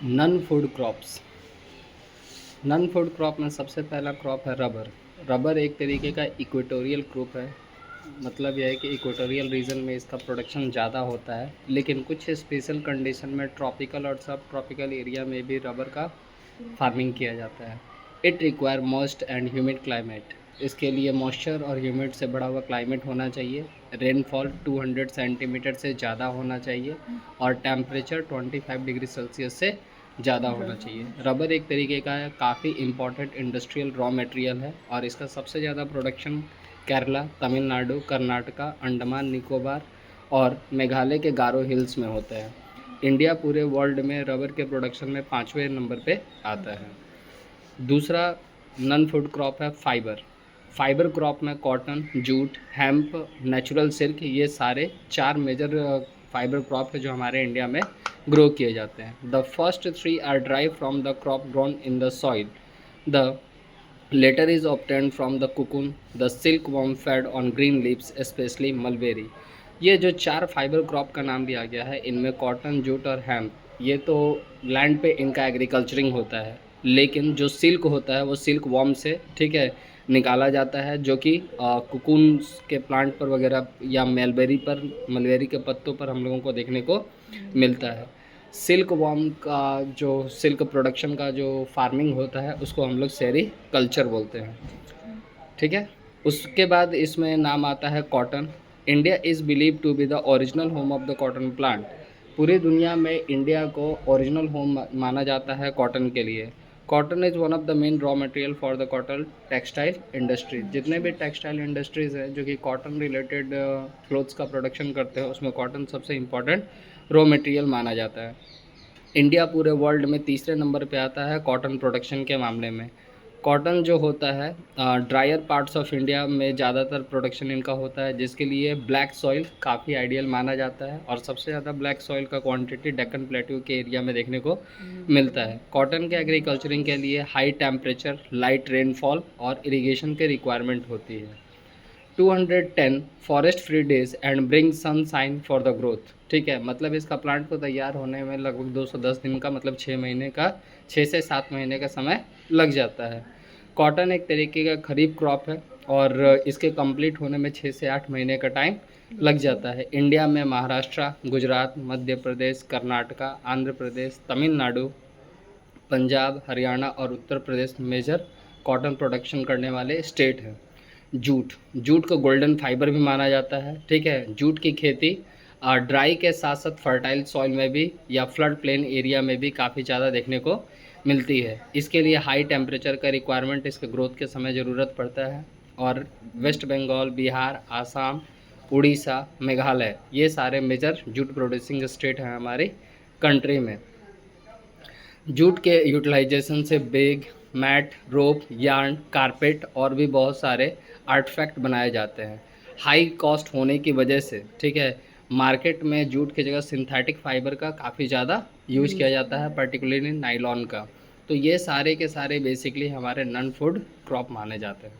None food crops. Non food crop में सबसे पहला क्रॉप है रबर। रबर एक तरीके का इक्वेटोरियल क्रॉप है। मतलब यह है कि इक्वेटोरियल रीजन में इसका प्रोडक्शन ज़्यादा होता है, लेकिन कुछ स्पेशल कंडीशन में ट्रॉपिकल और सब ट्रॉपिकल एरिया में भी रबर का फार्मिंग किया जाता है। It require moist and humid climate. इसके लिए मॉइस्चर और ह्यूमिड से बढ़ा हुआ क्लाइमेट होना चाहिए। रेनफॉल 200 सेंटीमीटर से ज़्यादा होना चाहिए और टेम्परेचर 25 डिग्री सेल्सियस से ज़्यादा होना चाहिए। रबर एक तरीके का काफ़ी इम्पॉर्टेंट इंडस्ट्रियल रॉ मटेरियल है और इसका सबसे ज़्यादा प्रोडक्शन केरला, तमिलनाडु, कर्नाटका, अंडमान निकोबार और मेघालय के गारो हिल्स में होता है। इंडिया पूरे वर्ल्ड में रबर के प्रोडक्शन में 5वें नंबर पे आता है। दूसरा नन फूड क्रॉप है फाइबर। फाइबर क्रॉप में cotton, jute, hemp, natural silk, ये सारे 4 मेजर फाइबर क्रॉप है जो हमारे इंडिया में ग्रो किए जाते हैं। The first 3 are drive from the crop grown in the soil. The later is obtained from the cocoon, the silkworm fed on green leaves, especially mulberry। ये जो 4 fibre crop का नाम दिया गया है, इनमें कॉटन, जूट और हेम्प, ये तो लैंड पे इनका एग्रीकल्चरिंग होता है, लेकिन जो सिल्क होता है वो सिल्क वॉर्म से, ठीक है, निकाला जाता है, जो कि कोकून के प्लांट पर वगैरह या मलबेरी के पत्तों पर हम लोगों को देखने को मिलता है। सिल्क वॉर्म का जो सिल्क प्रोडक्शन का जो फार्मिंग होता है उसको हम लोग सेरी कल्चर बोलते हैं, ठीक है। उसके बाद इसमें नाम आता है cotton. India is believe to be the original home of the cotton plant. पूरी दुनिया में इंडिया को ओरिजिनल होम माना जाता है कॉटन के लिए। Cotton is one of the main raw material for the cotton textile industry. जितने भी टेक्सटाइल इंडस्ट्रीज़ हैं जो कि कॉटन रिलेटेड क्लोथ्स का प्रोडक्शन करते हैं, उसमें कॉटन सबसे इम्पॉर्टेंट रॉ मटेरियल माना जाता है। इंडिया पूरे वर्ल्ड में तीसरे नंबर पे आता है कॉटन प्रोडक्शन के मामले में। कॉटन जो होता है ड्रायर पार्ट्स ऑफ इंडिया में ज़्यादातर प्रोडक्शन इनका होता है, जिसके लिए ब्लैक सॉइल काफ़ी आइडियल माना जाता है और सबसे ज़्यादा ब्लैक सॉइल का क्वांटिटी डेक्कन प्लेट्यू के एरिया में देखने को मिलता है। कॉटन के एग्रीकल्चरिंग के लिए हाई टेम्परेचर, लाइट रेनफॉल और इरिगेशन के रिक्वायरमेंट होती है। 210 forest free days and bring sunshine for the growth. ठीक है, मतलब इसका प्लांट को तैयार होने में लगभग 210 दिन का, मतलब 6 से 7 महीने का समय लग जाता है। कॉटन एक तरीके का खरीफ क्रॉप है और इसके कंप्लीट होने में 6 से 8 महीने का टाइम लग जाता है। इंडिया में महाराष्ट्र, गुजरात, मध्य प्रदेश, कर्नाटका, आंध्र प्रदेश, तमिलनाडु, पंजाब, हरियाणा और Uttar Pradesh major cotton production करने वाले स्टेट हैं। जूट को गोल्डन फाइबर भी माना जाता है, ठीक है। जूट की खेती ड्राई के साथ साथ फर्टाइल सॉइल में भी या फ्लड प्लेन एरिया में भी काफ़ी ज़्यादा देखने को मिलती है। इसके लिए हाई टेम्परेचर का रिक्वायरमेंट इसके ग्रोथ के समय ज़रूरत पड़ता है और वेस्ट बंगाल, बिहार, आसाम, उड़ीसा, मेघालय, ये सारे मेजर जूट प्रोड्यूसिंग स्टेट हैं हमारी कंट्री में। जूट के यूटिलाइजेशन से बैग, मैट, रोप, यार्न, कारपेट और भी बहुत सारे आर्टिफैक्ट बनाए जाते हैं। हाई कॉस्ट होने की वजह से, ठीक है, मार्केट में जूट की जगह सिंथेटिक फाइबर का काफ़ी ज़्यादा यूज किया जाता है, पर्टिकुलरली नायलॉन का। तो ये सारे के सारे बेसिकली हमारे नॉन फूड क्रॉप माने जाते हैं।